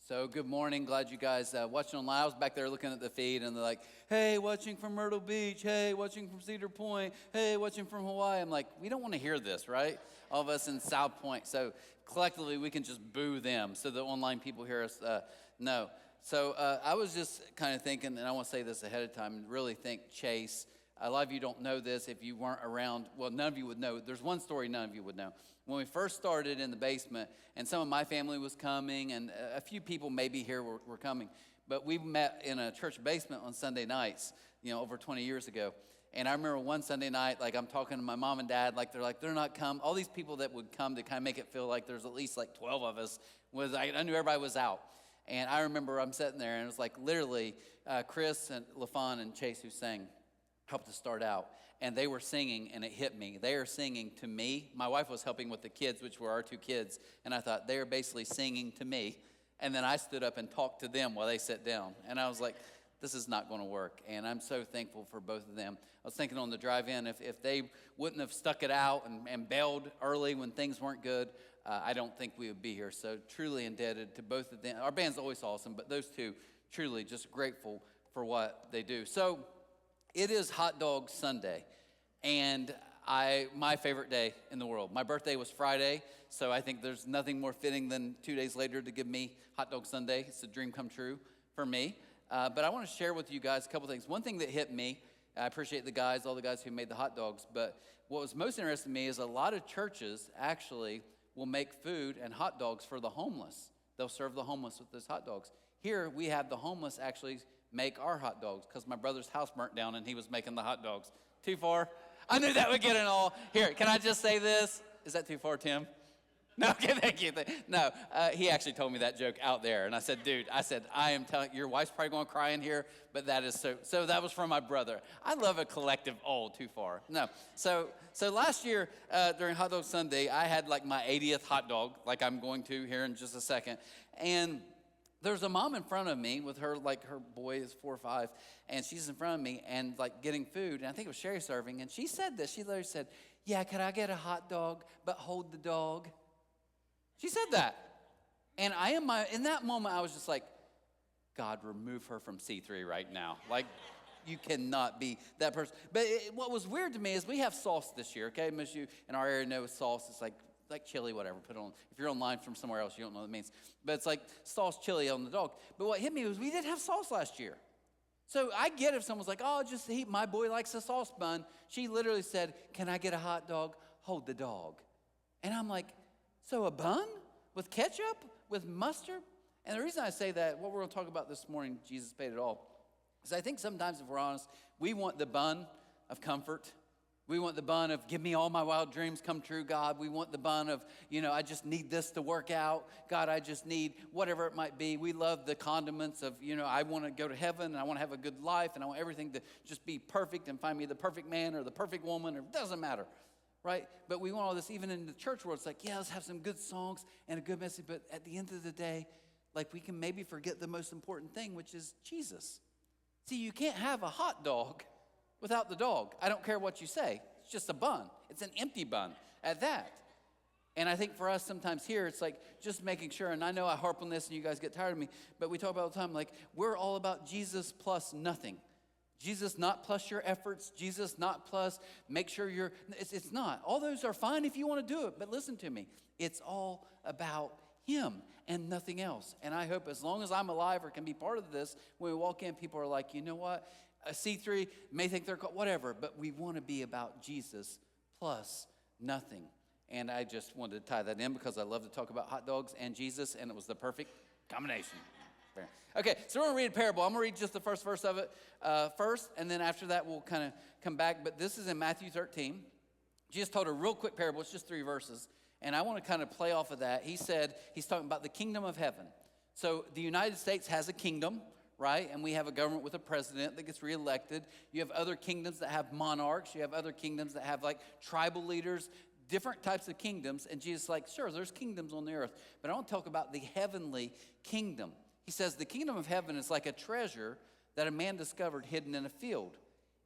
So good morning. Glad you guys watching online. I was back there looking at the feed, and they're like, hey, watching from Myrtle Beach. Hey, watching from Cedar Point. Hey, watching from Hawaii. I'm like, we don't want to hear this, right? All of us in South Point. So collectively, we can just boo them so the online people hear us. No. So I was just kind of thinking, and I want to say this ahead of time, and really thank Chase. A lot of you don't know this if you weren't around. Well, none of you would know. There's one story none of you would know. When we first started in the basement, and some of my family was coming, and a few people maybe here were coming, but we met in a church basement on Sunday nights, over 20 years ago. And I remember one Sunday night, like I'm talking to my mom and dad, they're not come. All these people that would come to kind of make it feel like there's at least like 12 of us. I knew everybody was out. And I remember I'm sitting there, and it was like literally Chris and LaFon and Chase who sang helped to start out, and they were singing, and it hit me. They are singing to me. My wife was helping with the kids, which were our two kids, and I thought, they are basically singing to me. And then I stood up and talked to them while they sat down, and I was like, this is not going to work, and I'm so thankful for both of them. I was thinking on the drive-in, if they wouldn't have stuck it out and bailed early when things weren't good, I don't think we would be here. So truly indebted to both of them. Our band's always awesome, but those two, truly just grateful for what they do. So it is Hot Dog Sunday, and my favorite day in the world. My birthday was Friday, so I think there's nothing more fitting than 2 days later to give me Hot Dog Sunday. It's a dream come true for me. But I want to share with you guys a couple things. One thing that hit me, I appreciate all the guys who made the hot dogs, but what was most interesting to me is a lot of churches actually will make food and hot dogs for the homeless. They'll serve the homeless with those hot dogs. Here we have the homeless actually make our hot dogs because my brother's house burnt down and he was making the hot dogs. Too far? I knew that would get it all. Here, can I just say this? Is that too far, Tim? No, okay, thank you. No, he actually told me that joke out there. And I said, dude, I am telling your wife's probably going to cry in here, but that is so that was from my brother. I love a collective too far. No, so last year during Hot Dog Sunday, I had like my 80th hot dog, like I'm going to here in just a second. And there's a mom in front of me with her boy is 4 or 5, and she's in front of me and like getting food. And I think it was Sherry serving. And she said this. She literally said, yeah, could I get a hot dog, but hold the dog? She said that. And in that moment, I was just like, God, remove her from C3 right now. Like, you cannot be that person. But what was weird to me is we have sauce this year, okay? Most of you in our area know sauce. It's like chili, whatever. Put it on. If you're online from somewhere else, you don't know what it means. But it's like sauce chili on the dog. But what hit me was we didn't have sauce last year. So I get if someone's like, oh, just eat. My boy likes a sauce bun. She literally said, can I get a hot dog? Hold the dog. And I'm like, so a bun with ketchup, with mustard? And the reason I say that, what we're going to talk about this morning, Jesus paid it all, is I think sometimes if we're honest, we want the bun of comfort. We want the bun of give me all my wild dreams come true, God. We want the bun of, I just need this to work out. God, I just need whatever it might be. We love the condiments of, I want to go to heaven and I want to have a good life and I want everything to just be perfect and find me the perfect man or the perfect woman, or it doesn't matter. Right? But we want all this even in the church world. It's like, yeah, let's have some good songs and a good message. But at the end of the day, like we can maybe forget the most important thing, which is Jesus. See, you can't have a hot dog without the dog. I don't care what you say. It's just a bun. It's an empty bun at that. And I think for us sometimes here, it's like just making sure, and I know I harp on this and you guys get tired of me, but we talk about all the time, like we're all about Jesus plus nothing. Jesus not plus your efforts. Jesus not plus make sure it's not. All those are fine if you want to do it. But listen to me. It's all about him and nothing else. And I hope as long as I'm alive or can be part of this, when we walk in, people are like, you know what? A C3 may think they're called whatever, but we want to be about Jesus plus nothing. And I just wanted to tie that in because I love to talk about hot dogs and Jesus, and it was the perfect combination. Okay, so we're going to read a parable. I'm going to read just the first verse of it first, and then after that we'll kind of come back. But this is in Matthew 13. Jesus told a real quick parable. It's just 3 verses. And I want to kind of play off of that. He said, he's talking about the kingdom of heaven. So the United States has a kingdom, right? And we have a government with a president that gets reelected. You have other kingdoms that have monarchs. You have other kingdoms that have like tribal leaders, different types of kingdoms. And Jesus is like, sure, there's kingdoms on the earth. But I want to talk about the heavenly kingdom. He says the kingdom of heaven is like a treasure that a man discovered hidden in a field.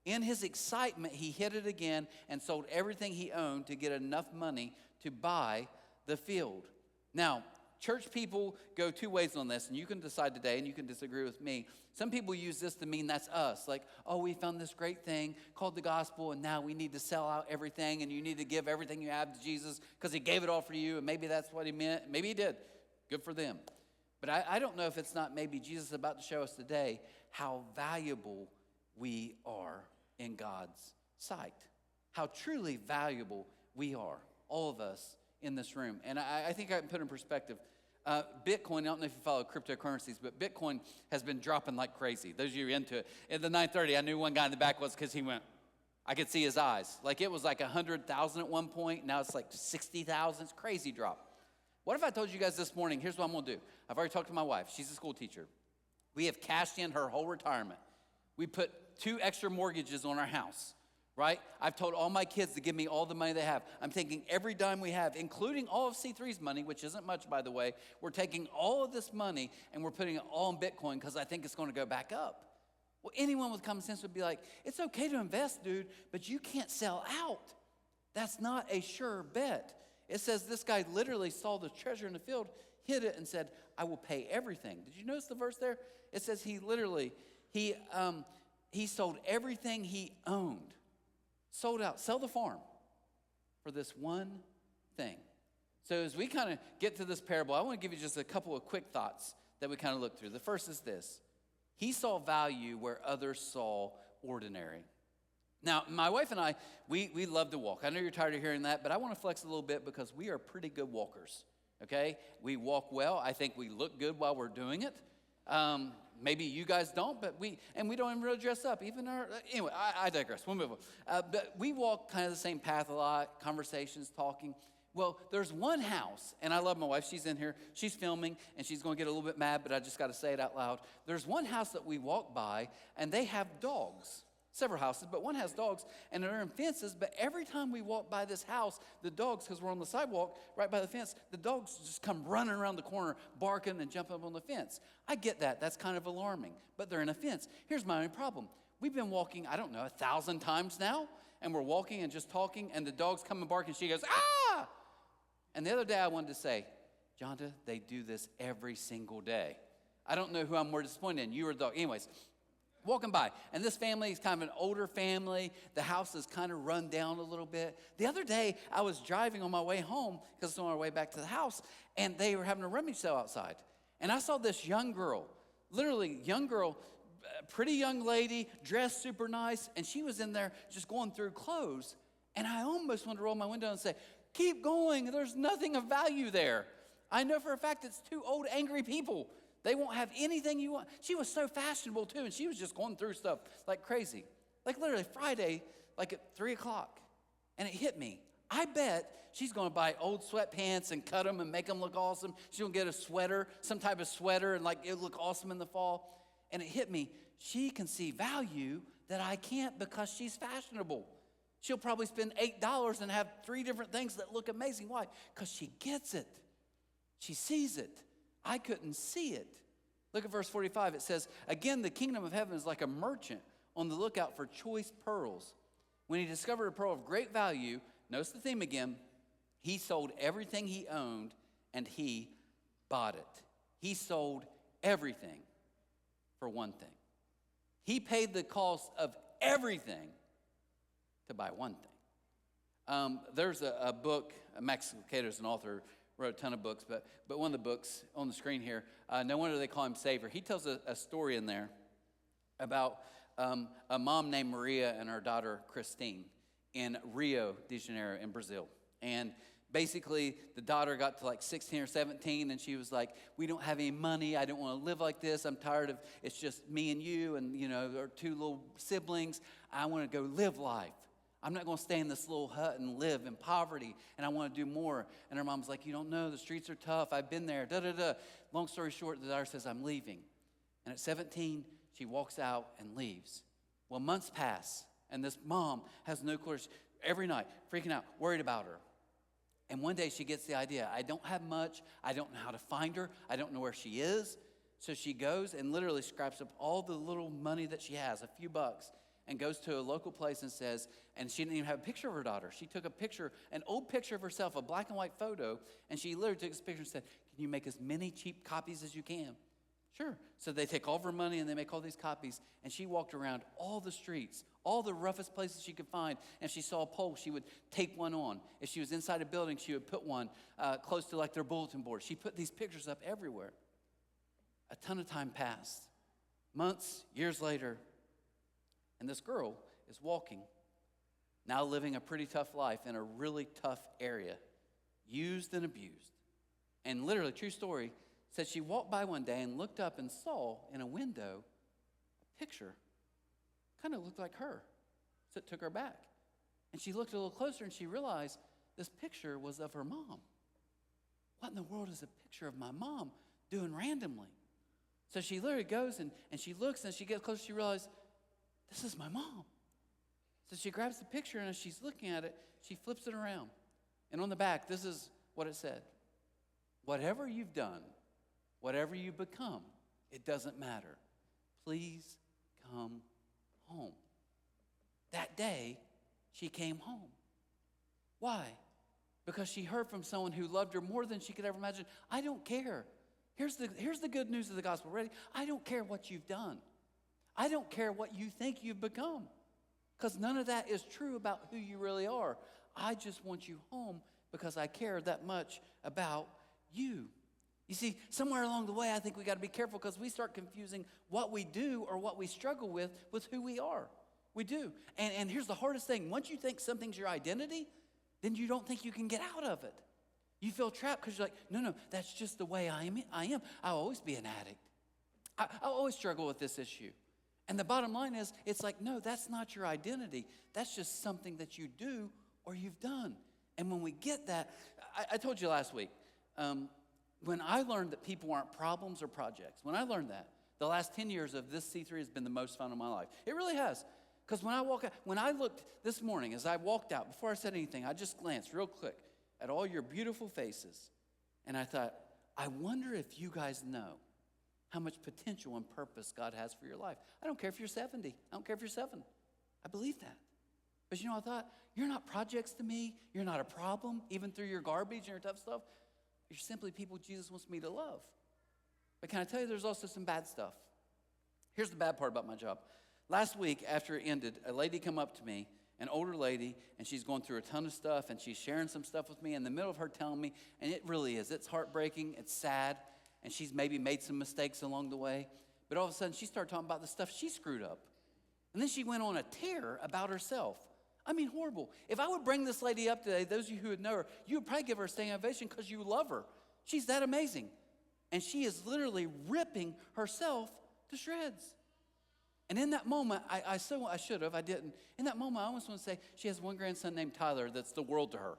In his excitement, he hid it again and sold everything he owned to get enough money to buy the field. Now, church people go two ways on this, and you can decide today, and you can disagree with me. Some people use this to mean that's us. Like, oh, we found this great thing called the gospel, and now we need to sell out everything, and you need to give everything you have to Jesus because he gave it all for you, and maybe that's what he meant. Maybe he did. Good for them. But I don't know if it's not maybe Jesus about to show us today how valuable we are in God's sight. How truly valuable we are, all of us in this room. And I think I can put in perspective, Bitcoin, I don't know if you follow cryptocurrencies, but Bitcoin has been dropping like crazy. Those of you into it. At the 9:30, I knew one guy in the back was because he went, I could see his eyes. Like it was like 100,000 at one point. Now it's like 60,000. It's crazy drop. What if I told you guys this morning, here's what I'm going to do. I've already talked to my wife. She's a school teacher. We have cashed in her whole retirement. We put 2 extra mortgages on our house. Right? I've told all my kids to give me all the money they have. I'm taking every dime we have, including all of C3's money, which isn't much, by the way. We're taking all of this money and we're putting it all in Bitcoin because I think it's going to go back up. Well, anyone with common sense would be like, it's okay to invest, dude, but you can't sell out. That's not a sure bet. It says this guy literally saw the treasure in the field, hid it, and said, I will pay everything. Did you notice the verse there? It says he sold everything he owned. Sold out, sell the farm for this one thing. So as we kind of get to this parable, I want to give you just a couple of quick thoughts that we kind of look through. The first is this. He saw value where others saw ordinary. Now, my wife and I, we love to walk. I know you're tired of hearing that, but I want to flex a little bit because we are pretty good walkers, okay? We walk well. I think we look good while we're doing it. Maybe you guys don't, but we don't even really dress up. Anyway, I digress. We'll move on. But we walk kind of the same path a lot, conversations, talking. Well, there's one house, and I love my wife. She's in here. She's filming, and she's going to get a little bit mad, but I just got to say it out loud. There's one house that we walk by, and they have dogs. Several houses, but one has dogs, and they're in fences. But every time we walk by this house, the dogs, because we're on the sidewalk right by the fence, the dogs just come running around the corner, barking and jumping up on the fence. I get that. That's kind of alarming, but they're in a fence. Here's my only problem. We've been walking, 1,000 times now, and we're walking and just talking, and the dogs come and bark, and she goes, ah! And the other day I wanted to say, Jonta, they do this every single day. I don't know who I'm more disappointed in, you or the dog. Anyways, walking by, and this family is kind of an older family. The house is kind of run down a little bit. The other day, I was driving on my way home, because it's on our way back to the house, and they were having a rummage sale outside. And I saw this young girl, literally young girl, pretty young lady, dressed super nice, and she was in there just going through clothes. And I almost wanted to roll my window and say, keep going, there's nothing of value there. I know for a fact it's 2 old, angry people. They won't have anything you want. She was so fashionable, too, and she was just going through stuff like crazy. Like literally Friday, like at 3 o'clock, and it hit me. I bet she's going to buy old sweatpants and cut them and make them look awesome. She's going to get a sweater, some type of sweater, and like it'll look awesome in the fall. And it hit me. She can see value that I can't because she's fashionable. She'll probably spend $8 and have 3 different things that look amazing. Why? Because she gets it. She sees it. I couldn't see it. Look at verse 45. It says, again, the kingdom of heaven is like a merchant on the lookout for choice pearls. When he discovered a pearl of great value, notice the theme again, he sold everything he owned and he bought it. He sold everything for one thing. He paid the cost of everything to buy one thing. There's a book, Max Lucado's an author, wrote a ton of books, but one of the books on the screen here, no wonder they call him Savior. He tells a story in there about a mom named Maria and her daughter Christine in Rio de Janeiro in Brazil. And basically the daughter got to like 16 or 17 and she was like, we don't have any money. I don't want to live like this. I'm tired of, it's just me and you and, our 2 little siblings. I want to go live life. I'm not going to stay in this little hut and live in poverty, and I want to do more. And her mom's like, you don't know, the streets are tough. I've been there, da-da-da. Long story short, the daughter says, I'm leaving. And at 17, she walks out and leaves. Well, months pass, and this mom has no clue. Every night, freaking out, worried about her. And one day she gets the idea, I don't have much. I don't know how to find her. I don't know where she is. So she goes and literally scraps up all the little money that she has, a few bucks, and goes to a local place and says, and she didn't even have a picture of her daughter. She took a picture, an old picture of herself, a black and white photo, and she literally took this picture and said, can you make as many cheap copies as you can? Sure. So they take all of her money and they make all these copies. And she walked around all the streets, all the roughest places she could find. And if she saw a pole, she would tape one on. If she was inside a building, she would put one close to like their bulletin board. She put these pictures up everywhere. A ton of time passed. Months, years later, and this girl is walking, now living a pretty tough life in a really tough area, used and abused. And literally, true story, said she walked by one day and looked up and saw in a window a picture, kind of looked like her. So it took her back. And she looked a little closer and she realized this picture was of her mom. What in the world is a picture of my mom doing randomly? So she literally goes and she looks, and as she gets closer, she realizes, this is my mom. So she grabs the picture, and as she's looking at it, she flips it around. And on the back, this is what it said. Whatever you've done, whatever you become, it doesn't matter. Please come home. That day, she came home. Why? Because she heard from someone who loved her more than she could ever imagine. I don't care. Here's the good news of the gospel. Ready? I don't care what you've done. I don't care what you think you've become. Because none of that is true about who you really are. I just want you home because I care that much about you. You see, somewhere along the way, I think we got to be careful because we start confusing what we do or what we struggle with who we are. We do. And here's the hardest thing. Once you think something's your identity, then you don't think you can get out of it. You feel trapped because you're like, no, that's just the way I am. I'll always be an addict. I'll always struggle with this issue. And the bottom line is, it's like, no, that's not your identity. That's just something that you do or you've done. And when we get that, I told you last week, when I learned that people aren't problems or projects, when I learned that, the last 10 years of this C3 has been the most fun of my life. It really has. Because when I looked this morning, as I walked out, before I said anything, I just glanced real quick at all your beautiful faces. And I thought, I wonder if you guys know how much potential and purpose God has for your life. I don't care if you're 70. I don't care if you're 7. I believe that. But you know, I thought, you're not projects to me. You're not a problem, even through your garbage and your tough stuff. You're simply people Jesus wants me to love. But can I tell you, there's also some bad stuff. Here's the bad part about my job. Last week, after it ended, a lady come up to me, an older lady, and she's going through a ton of stuff, and she's sharing some stuff with me in the middle of her telling me, and it really is. It's heartbreaking. It's sad. And she's maybe made some mistakes along the way. But all of a sudden, she started talking about the stuff she screwed up. And then she went on a tear about herself. I mean, horrible. If I would bring this lady up today, those of you who would know her, you would probably give her a standing ovation because you love her. She's that amazing. And she is literally ripping herself to shreds. And in that moment, I should have, I didn't. In that moment, I almost want to say, she has one grandson named Tyler that's the world to her.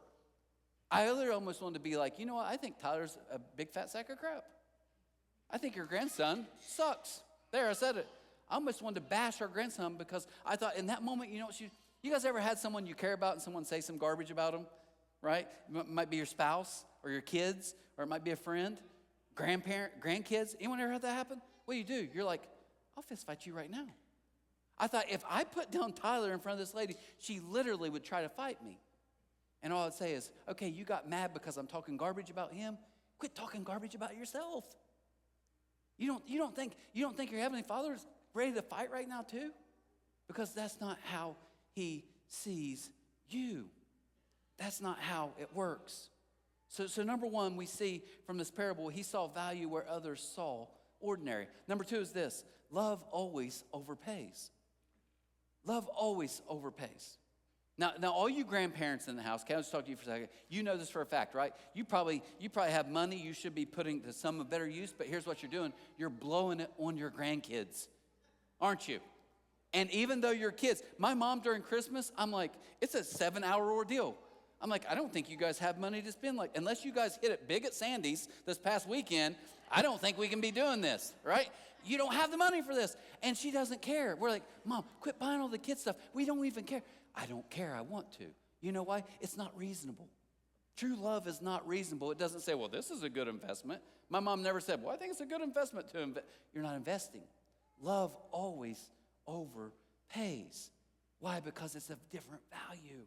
I literally almost wanted to be like, you know what, I think Tyler's a big fat sack of crap. I think your grandson sucks. There, I said it. I almost wanted to bash her grandson because I thought in that moment, you know what, you guys ever had someone you care about and someone say some garbage about them, right? It might be your spouse or your kids, or it might be a friend, grandkids. Anyone ever had that happen? What do? You're like, I'll fist fight you right now. I thought if I put down Tyler in front of this lady, she literally would try to fight me. And all I'd say is, okay, you got mad because I'm talking garbage about him. Quit talking garbage about yourself. You don't think your Heavenly Father is ready to fight right now too? Because that's not how He sees you. That's not how it works. So number one, we see from this parable, He saw value where others saw ordinary. Number two is this: love always overpays. Love always overpays. Now, all you grandparents in the house, can I just talk to you for a second? You know this for a fact, right? You probably have money you should be putting to some better use, but here's what you're doing. You're blowing it on your grandkids, aren't you? And even though you're kids, my mom during Christmas, I'm like, it's a 7-hour ordeal. I'm like, I don't think you guys have money to spend. Like, unless you guys hit it big at Sandy's this past weekend, I don't think we can be doing this, right? You don't have the money for this. And she doesn't care. We're like, Mom, quit buying all the kid stuff. We don't even care. I don't care. I want to. You know why? It's not reasonable. True love is not reasonable. It doesn't say, well, this is a good investment. My mom never said, well, I think it's a good investment to invest. You're not investing. Love always overpays. Why? Because it's of different value.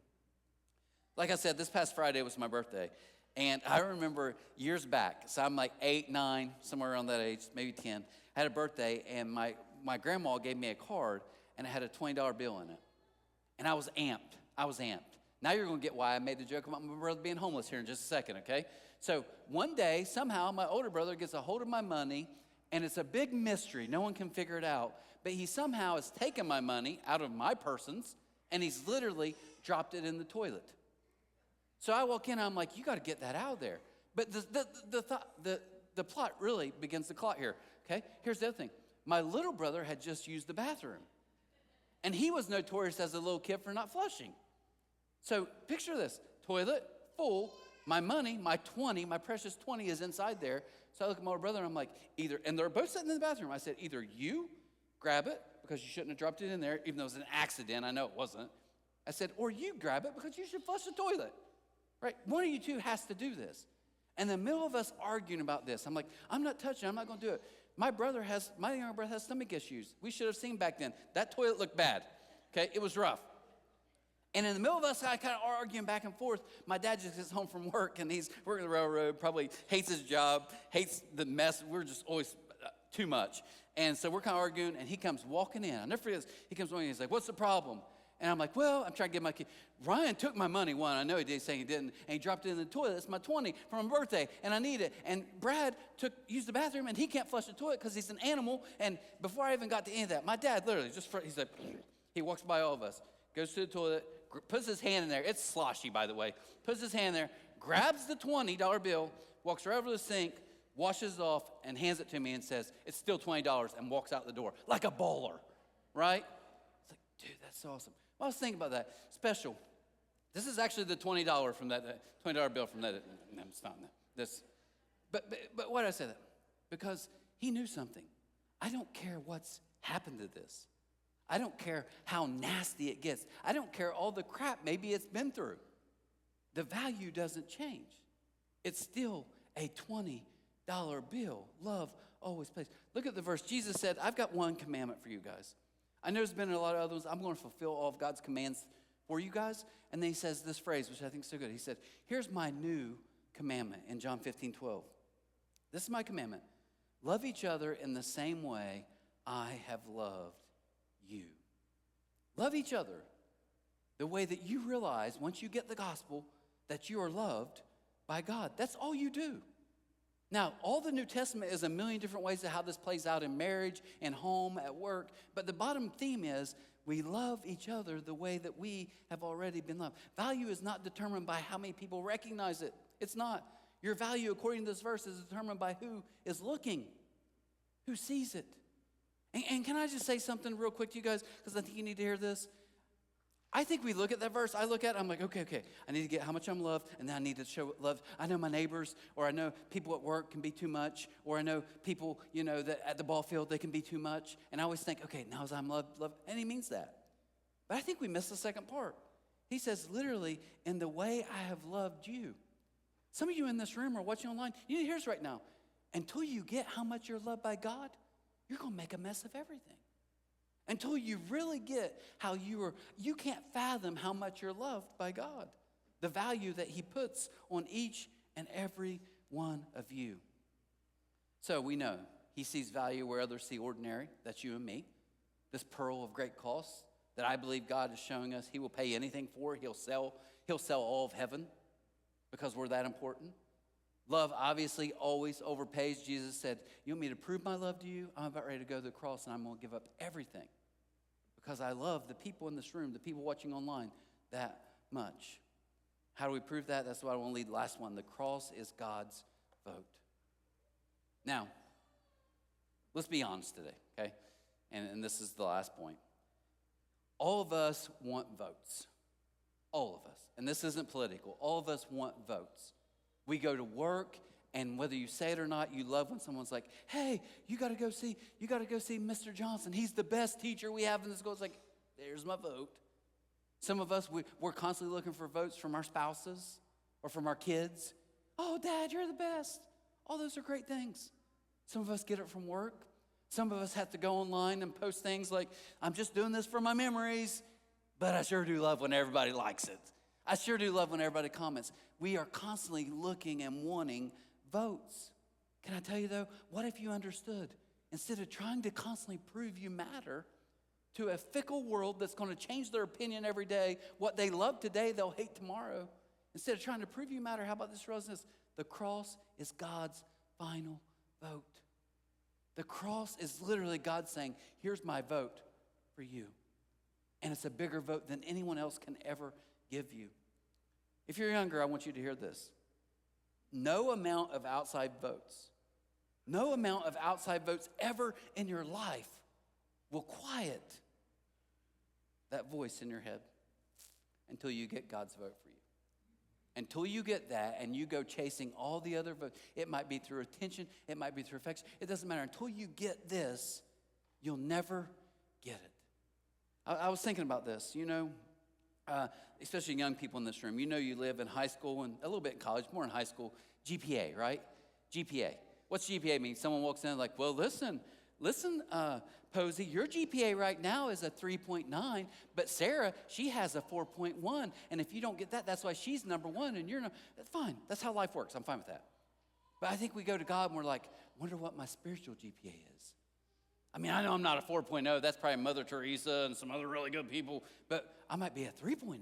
Like I said, this past Friday was my birthday. And I remember years back, so I'm like 8, 9, somewhere around that age, maybe 10. I had a birthday, and my grandma gave me a card, and it had a $20 bill in it. And I was amped. Now you're going to get why I made the joke about my brother being homeless here in just a second, okay? So one day, somehow, my older brother gets a hold of my money, and it's a big mystery. No one can figure it out. But he somehow has taken my money out of my persons, and he's literally dropped it in the toilet. So I walk in, I'm like, you got to get that out of there. But the plot really begins to clot here, okay? Here's the other thing. My little brother had just used the bathroom. And he was notorious as a little kid for not flushing. So picture this, toilet full, my money, my precious 20 is inside there. So I look at my older brother and I'm like, and they're both sitting in the bathroom. I said, either you grab it because you shouldn't have dropped it in there, even though it was an accident, I know it wasn't. I said, or you grab it because you should flush the toilet. Right? One of you two has to do this. And in the middle of us arguing about this, I'm like, I'm not touching it. I'm not going to do it. My younger brother has stomach issues. We should have seen back then. That toilet looked bad. Okay? It was rough. And in the middle of us kind of arguing back and forth, my dad just gets home from work, and he's working the railroad, probably hates his job, hates the mess. We're just always too much. And so we're kind of arguing, and he comes walking in. I'll never forget this. He comes walking in. He's like, what's the problem? And I'm like, well, I'm trying to get my kid. Ryan took my money, one. I know he did, saying he didn't. And he dropped it in the toilet. It's my 20 from my birthday, and I need it. And Brad used the bathroom, and he can't flush the toilet because he's an animal. And before I even got to any of that, my dad literally he's like, he walks by all of us, goes to the toilet, puts his hand in there. It's sloshy, by the way. Puts his hand there, grabs the $20 bill, walks right over to the sink, washes it off, and hands it to me and says, it's still $20, and walks out the door like a baller, right? It's like, dude, that's awesome. Well, I was thinking about that. Special. This is actually the $20 from that $20 bill from that. No, it's not this. But why did I say that? Because he knew something. I don't care what's happened to this. I don't care how nasty it gets. I don't care all the crap maybe it's been through. The value doesn't change. It's still a $20 bill. Love always pays. Look at the verse. Jesus said, I've got one commandment for you guys. I know there's been a lot of other ones. I'm going to fulfill all of God's commands for you guys. And then he says this phrase, which I think is so good. He said, here's my new commandment in John 15:12. This is my commandment. Love each other in the same way I have loved you. Love each other the way that you realize once you get the gospel that you are loved by God. That's all you do. Now, all the New Testament is a million different ways of how this plays out in marriage, in home, at work. But the bottom theme is we love each other the way that we have already been loved. Value is not determined by how many people recognize it. It's not. Your value, according to this verse, is determined by who is looking, who sees it. And can I just say something real quick to you guys? Because I think you need to hear this. I think we look at that verse, I look at it, I'm like, okay, I need to get how much I'm loved, and then I need to show love. I know my neighbors, or I know people at work can be too much, or I know people, that at the ball field, they can be too much. And I always think, okay, now as I'm loved, and he means that. But I think we miss the second part. He says, literally, in the way I have loved you. Some of you in this room are watching online, you need to hear this right now. Until you get how much you're loved by God, you're going to make a mess of everything. Until you really get how you can't fathom how much you're loved by God. The value that he puts on each and every one of you. So we know he sees value where others see ordinary. That's you and me. This pearl of great cost that I believe God is showing us he will pay anything for. He'll sell all of heaven because we're that important. Love obviously always overpays. Jesus said, you want me to prove my love to you? I'm about ready to go to the cross and I'm going to give up everything. Because I love the people in this room, the people watching online, that much. How do we prove that? That's what I want to lead the last one. The cross is God's vote. Now, let's be honest today, okay? And this is the last point. All of us want votes. All of us. And this isn't political. All of us want votes. We go to work, and whether you say it or not, you love when someone's like, hey, you got to go see Mr. Johnson. He's the best teacher we have in the school. It's like, there's my vote. Some of us, we're constantly looking for votes from our spouses or from our kids. Oh, Dad, you're the best. All those are great things. Some of us get it from work. Some of us have to go online and post things like, I'm just doing this for my memories, but I sure do love when everybody likes it. I sure do love when everybody comments. We are constantly looking and wanting votes. Can I tell you though, what if you understood? Instead of trying to constantly prove you matter to a fickle world that's going to change their opinion every day, what they love today, they'll hate tomorrow. Instead of trying to prove you matter, how about this, Rosinus? The cross is God's final vote. The cross is literally God saying, here's my vote for you. And it's a bigger vote than anyone else can ever give you. If you're younger, I want you to hear this. No amount of outside votes ever in your life will quiet that voice in your head until you get God's vote for you. Until you get that and you go chasing all the other votes. It might be through attention. It might be through affection. It doesn't matter. Until you get this, you'll never get it. I was thinking about this, especially young people in this room. You live in high school and a little bit in college, more in high school. GPA, right? GPA. What's GPA mean? Someone walks in like, well, listen, Posey, your GPA right now is a 3.9, but Sarah, she has a 4.1, and if you don't get that, that's why she's number one, and you're not. That's fine. That's how life works. I'm fine with that. But I think we go to God and we're like, wonder what my spiritual GPA is. I mean, I know I'm not a 4.0. That's probably Mother Teresa and some other really good people, but I might be a 3.0.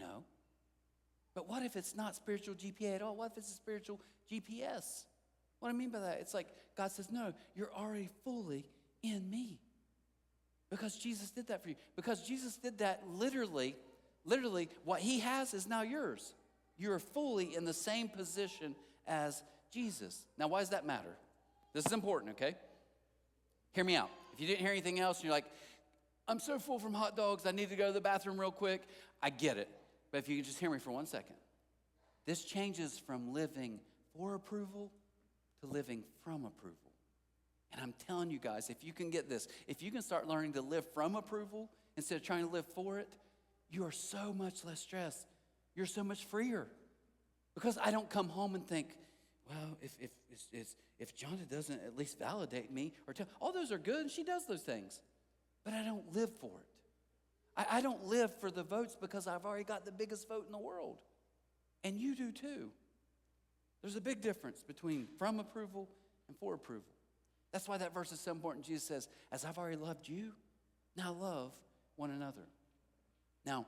But what if it's not spiritual GPA at all? What if it's a spiritual GPS? What I mean by that, it's like God says, no, you're already fully in me. Because Jesus did that for you. Because Jesus did that literally, what he has is now yours. You're fully in the same position as Jesus. Now, why does that matter? This is important, okay? Hear me out. If you didn't hear anything else, and you're like, I'm so full from hot dogs, I need to go to the bathroom real quick. I get it. But if you could just hear me for 1 second. This changes from living for approval to living from approval. And I'm telling you guys, if you can get this, if you can start learning to live from approval instead of trying to live for it, you are so much less stressed. You're so much freer. Because I don't come home and think, well, if Jonah doesn't at least validate me or tell, all those are good and she does those things. But I don't live for it. I don't live for the votes because I've already got the biggest vote in the world. And you do too. There's a big difference between from approval and for approval. That's why that verse is so important. Jesus says, as I've already loved you, now love one another. Now,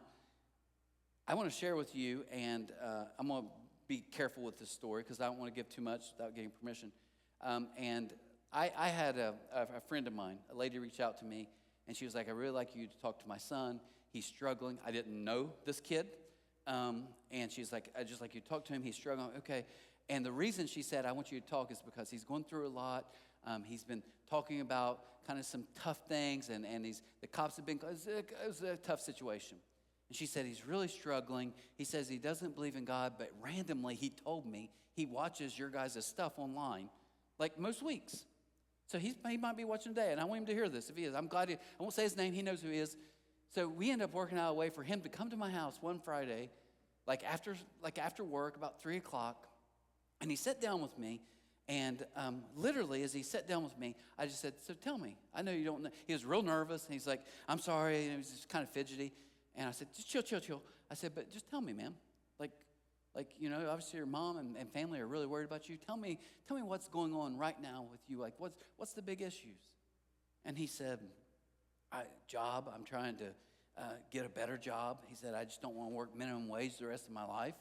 I want to share with you, and I'm going to be careful with this story because I don't want to give too much without getting permission. And I had a friend of mine, a lady reached out to me, and she was like, I really like you to talk to my son. He's struggling. I didn't know this kid. And she's like, I just like you to talk to him. He's struggling. Okay. And the reason she said, I want you to talk is because he's going through a lot. He's been talking about kind of some tough things, and the cops have been, it was a tough situation. And she said he's really struggling. He says he doesn't believe in God, but randomly he told me he watches your guys' stuff online, like most weeks. So he might be watching today, and I want him to hear this if he is. I'm glad I won't say his name. He knows who he is. So we end up working out a way for him to come to my house one Friday, like after work, about 3 o'clock, and he sat down with me. And literally, as he sat down with me, I just said, so tell me. I know you don't know. He was real nervous. And he's like, I'm sorry. And he was just kind of fidgety. And I said, just chill. I said, but just tell me, man. Like obviously your mom and family are really worried about you. Tell me what's going on right now with you. Like, what's the big issues? And he said, job. I'm trying to get a better job. He said, I just don't want to work minimum wage the rest of my life.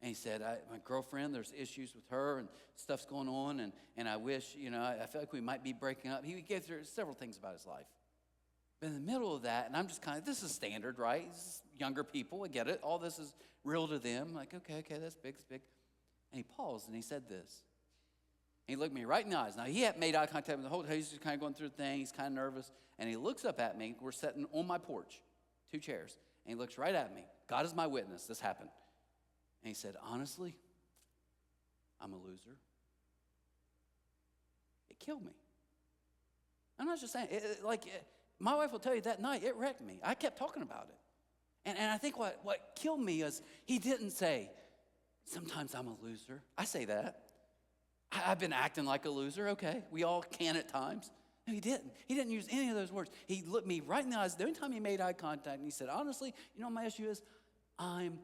And he said, my girlfriend, there's issues with her and stuff's going on, and I wish, I feel like we might be breaking up. He gave through several things about his life. But in the middle of that, and I'm just kind of, this is standard, right? This is younger people, I get it. All this is real to them. Like, okay, that's big, it's big. And he paused and he said this. And he looked me right in the eyes. Now, he hadn't made eye contact with the whole time. He's just kind of going through the thing. He's kind of nervous. And he looks up at me. We're sitting on my porch, 2 chairs. And he looks right at me. God is my witness. This happened. And he said, honestly, I'm a loser. It killed me. I'm not just saying, my wife will tell you that night, it wrecked me. I kept talking about it. And I think what killed me is he didn't say, sometimes I'm a loser. I say that. I've been acting like a loser, okay. We all can at times. No, he didn't. He didn't use any of those words. He looked me right in the eyes. The only time he made eye contact, and he said, honestly, my issue is I'm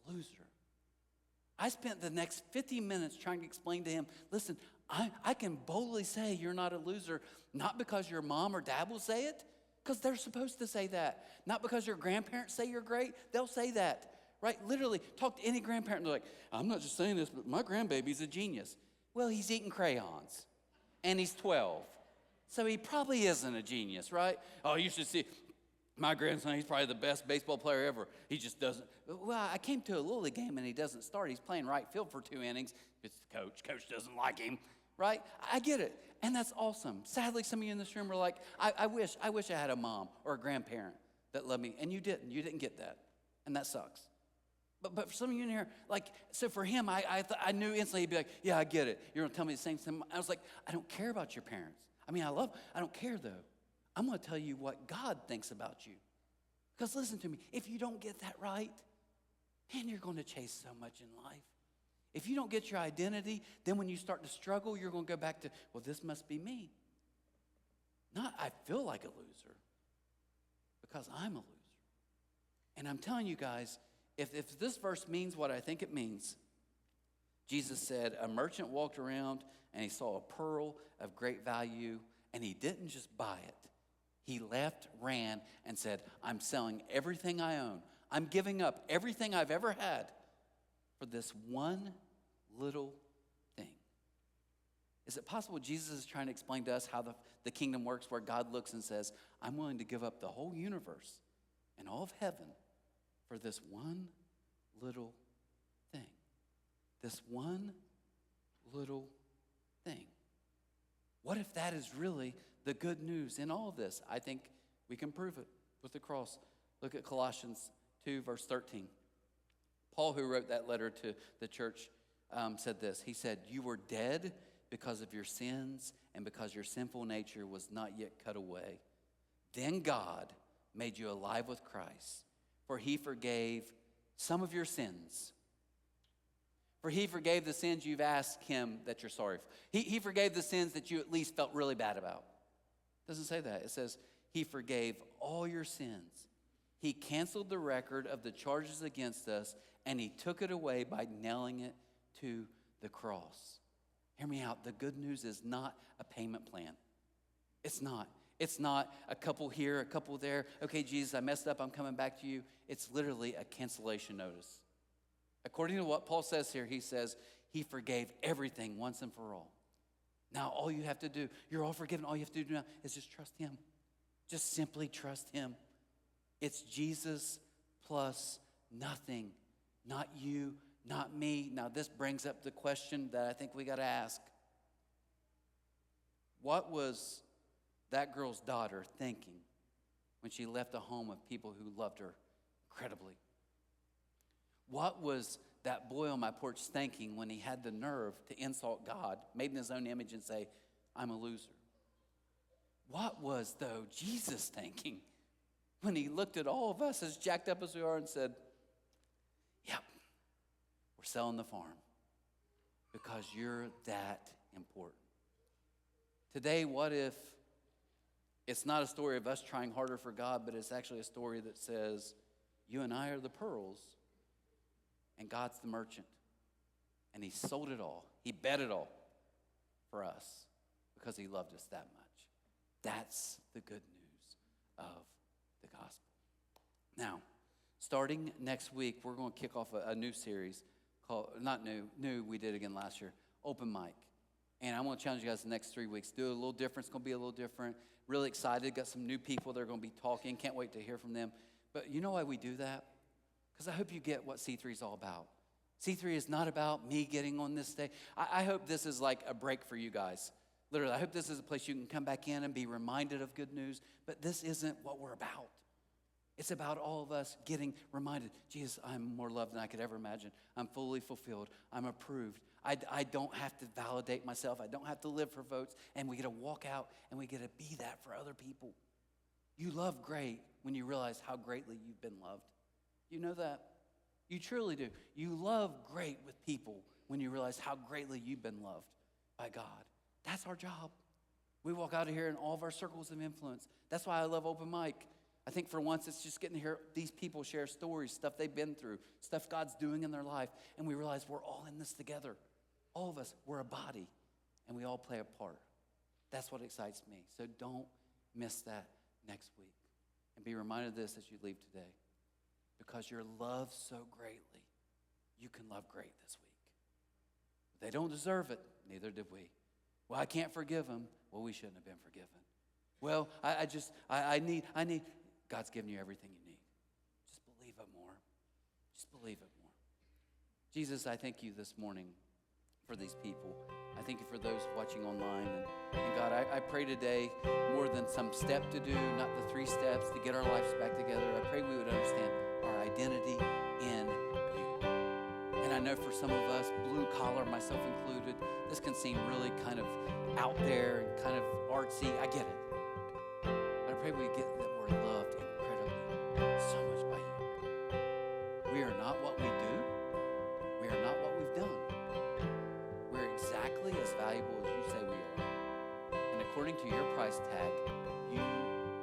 a loser. I spent the next 50 minutes trying to explain to him, listen, I can boldly say you're not a loser, not because your mom or dad will say it, because they're supposed to say that. Not because your grandparents say you're great, they'll say that, right? Literally, talk to any grandparent, and they're like, I'm not just saying this, but my grandbaby's a genius. Well, he's eating crayons, and he's 12. So he probably isn't a genius, right? Oh, you should see my grandson, he's probably the best baseball player ever. He just doesn't. Well, I came to a Little League game, and he doesn't start. He's playing right field for 2 innings. It's the coach. Coach doesn't like him, right? I get it, and that's awesome. Sadly, some of you in this room are like, I wish I had a mom or a grandparent that loved me, and you didn't. You didn't get that, and that sucks. But for some of you in here, like, so for him, I knew instantly he'd be like, yeah, I get it. You're going to tell me the same thing. I was like, I don't care about your parents. I mean, I don't care, though. I'm going to tell you what God thinks about you. Because listen to me, if you don't get that right, man, you're going to chase so much in life. If you don't get your identity, then when you start to struggle, you're going to go back to, well, this must be me. Not, I feel like a loser, because I'm a loser. And I'm telling you guys, if this verse means what I think it means, Jesus said, a merchant walked around and he saw a pearl of great value, and he didn't just buy it. He left, ran, and said, I'm selling everything I own. I'm giving up everything I've ever had for this one little thing. Is it possible Jesus is trying to explain to us how the kingdom works, where God looks and says, I'm willing to give up the whole universe and all of heaven for this one little thing? This one little thing. What if that is really the good news in all of this? I think we can prove it with the cross. Look at Colossians 2, verse 13. Paul, who wrote that letter to the church, said this. He said, you were dead because of your sins and because your sinful nature was not yet cut away. Then God made you alive with Christ, for he forgave some of your sins. For he forgave the sins you've asked him that you're sorry for. He forgave the sins that you at least felt really bad about. It doesn't say that. It says he forgave all your sins. He canceled the record of the charges against us, and he took it away by nailing it to the cross. Hear me out. The good news is not a payment plan. It's not. It's not a couple here, a couple there. Okay, Jesus, I messed up. I'm coming back to you. It's literally a cancellation notice. According to what Paul says here, he says he forgave everything once and for all. Now, all you have to do, you're all forgiven. All you have to do now is just trust him. Just simply trust him. It's Jesus plus nothing. Not you, not me. Now, this brings up the question that I think we got to ask. What was that girl's daughter thinking when she left a home of people who loved her incredibly? What was that boy on my porch thinking when he had the nerve to insult God, made in his own image, and say, I'm a loser? What was, though, Jesus thinking when he looked at all of us as jacked up as we are and said, yep, we're selling the farm because you're that important? Today, what if it's not a story of us trying harder for God, but it's actually a story that says, you and I are the pearls, and God's the merchant. And he sold it all. He bet it all for us because he loved us that much. That's the good news of the gospel. Now, starting next week, we're going to kick off a new series called, not new, we did again last year, Open Mic. And I want to challenge you guys the next 3 weeks. Do it a little different. It's going to be a little different. Really excited. Got some new people that are going to be talking. Can't wait to hear from them. But you know why we do that? Because I hope you get what C3 is all about. C3 is not about me getting on this day. I hope this is like a break for you guys. Literally, I hope this is a place you can come back in and be reminded of good news. But this isn't what we're about. It's about all of us getting reminded, Jesus, I'm more loved than I could ever imagine. I'm fully fulfilled. I'm approved. I don't have to validate myself. I don't have to live for votes. And we get to walk out and we get to be that for other people. You love great when you realize how greatly you've been loved. You know that? You truly do. You love great with people when you realize how greatly you've been loved by God. That's our job. We walk out of here in all of our circles of influence. That's why I love Open Mic. I think for once it's just getting to hear these people share stories, stuff they've been through, stuff God's doing in their life, and we realize we're all in this together. All of us, we're a body, and we all play a part. That's what excites me. So don't miss that next week. And be reminded of this as you leave today. Because you're loved so greatly, you can love great this week. They don't deserve it, neither did we. Well, I can't forgive them. Well, we shouldn't have been forgiven. Well, I need. God's given you everything you need. Just believe it more. Just believe it more. Jesus, I thank you this morning for these people. I thank you for those watching online. And God, I pray today more than some step to do, not the 3 steps to get our lives back together. I pray we would understand our identity in you. And I know for some of us, blue collar, myself included, this can seem really kind of out there and kind of artsy. I get it. But I pray we get that we're loved incredibly so much by you. We are not what we do. We are not what we've done. We're exactly as valuable as you say we are. And according to your price tag, you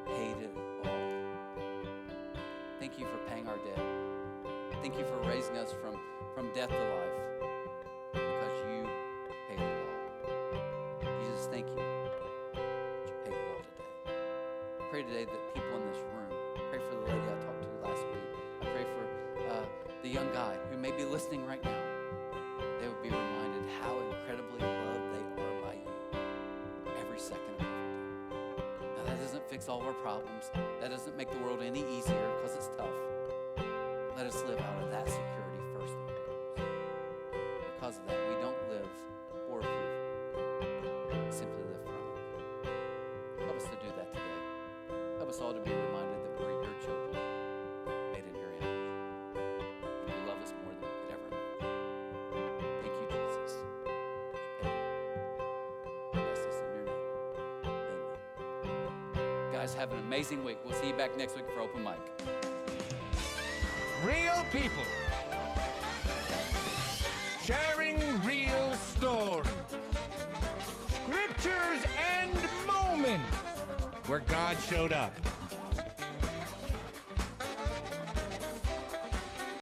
paid it all. Thank you for paying our debt. Thank you for raising us from death to life because you paid it all. Jesus, thank you that you paid it all today. I pray today that people in this room, I pray for the lady I talked to last week, I pray for the young guy who may be listening right now, they would be reminded how incredibly loved they are by you every second of every day. Now that doesn't fix all of our problems. That doesn't make the world any easier because it's tough. Let us live out of that security first and foremost. Because of that, we don't live for approval. We simply live from it. Help us to do that today. Help us all to be reminded that we're your children, made in your image. And you love us more than we could ever imagine. Thank you, Jesus. Bless us in your name. Amen. Guys, have an amazing week. We'll see you back next week for Open Mic. Real people sharing real stories, scriptures and moments where God showed up.